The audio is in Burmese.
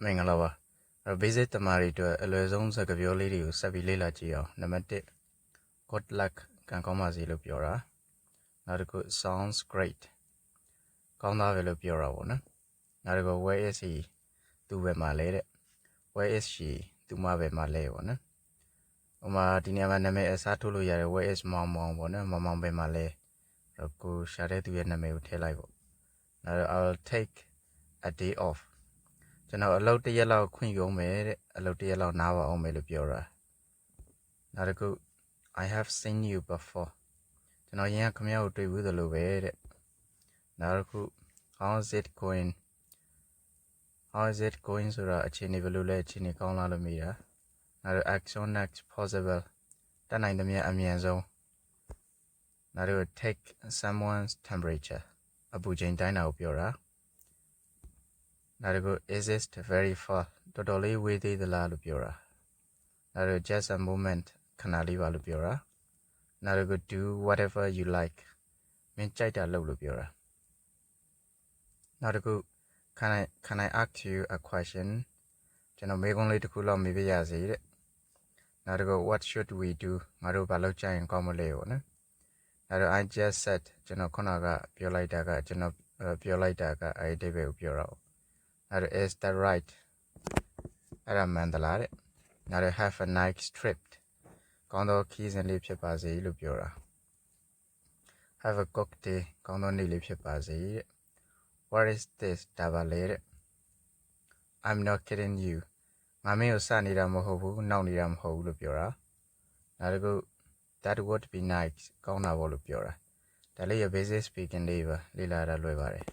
မင်္ဂလာပါ basic တမားတွေအတွက်အလွယ်ဆုံးစကားပြောလေးတွေကိုဆက်ပြီးလေ့လာကြည့်အောင်နံပါတ်1 good luck ကံကောင်းပါစေလို့ပြောတာနောက်တစ်ခု sounds great ကောင်းသားပဲလို့ပြောတာပေါ့နော်နောက်တစ်ခု where is he သူပဲမှာလဲတဲ့ where is she သူမပဲမှာလဲပေါ့နော်ဟိုမှာဒီနေရာမှာနာမည်အစားထိုးလို့ရတယ် where is မောင်မောင်ပေါ့နော်မောင်မောင်ပဲမှာလဲကိုရှာတဲ့သူရဲ့နာမည်ကိုထည့်လိုက်ပေါ့နောက် I'll take a day off ကျွန်တော်အလုပ်တစ်ရက်လောက်ခွင့်ယူအောင်မယ်တဲ့အလုပ်တစ်ရက်လောက်နားပါအောင်မယ်လို့ပြောတာနောက်တစ်ခု I have seen you before ကျွန်တော်ရင်ကခင်ဗျားကိုတွေ့ဘူးသလိုပဲတဲ့နောက်တစ်ခု how is it going ဆိုတာအခြေအနေဘယ်လိုလဲအခြေအနေကောင်းလားလို့မေးတာနောက်တစ် action next possible တတ်နိုင်သမျှအမြန်ဆုံးနောက်တစ်ခု take someone's temperature အပူချိန်တိုင်းတာကိုပြောတာနောက်တစ်ခု is it very far တော်တော်လေးဝေးသေးသလားလို့ပြောတာနောက်တစ်ခု just a moment ခဏလေးပါလို့ပြောတာနောက်တစ်ခု do whatever you like မင်းကြိုက်တာလုပ်လို့ပြောတာနောက်တစ်ခု can I ask you a question ကျွန်တော်မေးခွန်းလေးတစ်ခုလောက်မေးပြရစီတဲ့နောက်တစ်ခု what should we do ငါတို့ဘာလုပ်ကြရင်ကောင်းမလဲပေါ့နော်နောက်တစ်ခု I just said ကျွန်တော်ခုနကပြောလိုက်တာကကျွန်တော်ပြောလိုက်တာကအဲ့ဒီပဲကိုပြောတာပေါ့နောက် is that right အဲ့ဒါမှန်သလားတဲ့နောက် have a nice trip ကောင်းသောခီးစဉ်လေးဖြစ်ပါစေလို့ပြောတာ have a good day ကောင်းသောနေ့လေးဖြစ်ပါစေတဲ့ what is this ဒါပါလေတဲ့ I'm not kidding you ငါမင်းကိုစနေတာမဟုတ်ဘူးနောက်နေတာမဟုတ်ဘူးလို့ပြောတာနောက်တစ်ခု that would be nice ကောင်းတာပေါ့လို့ပြောတာဒါလေးရ basic speaking လေးပါလေ့လာရတာလွယ်ပါတယ်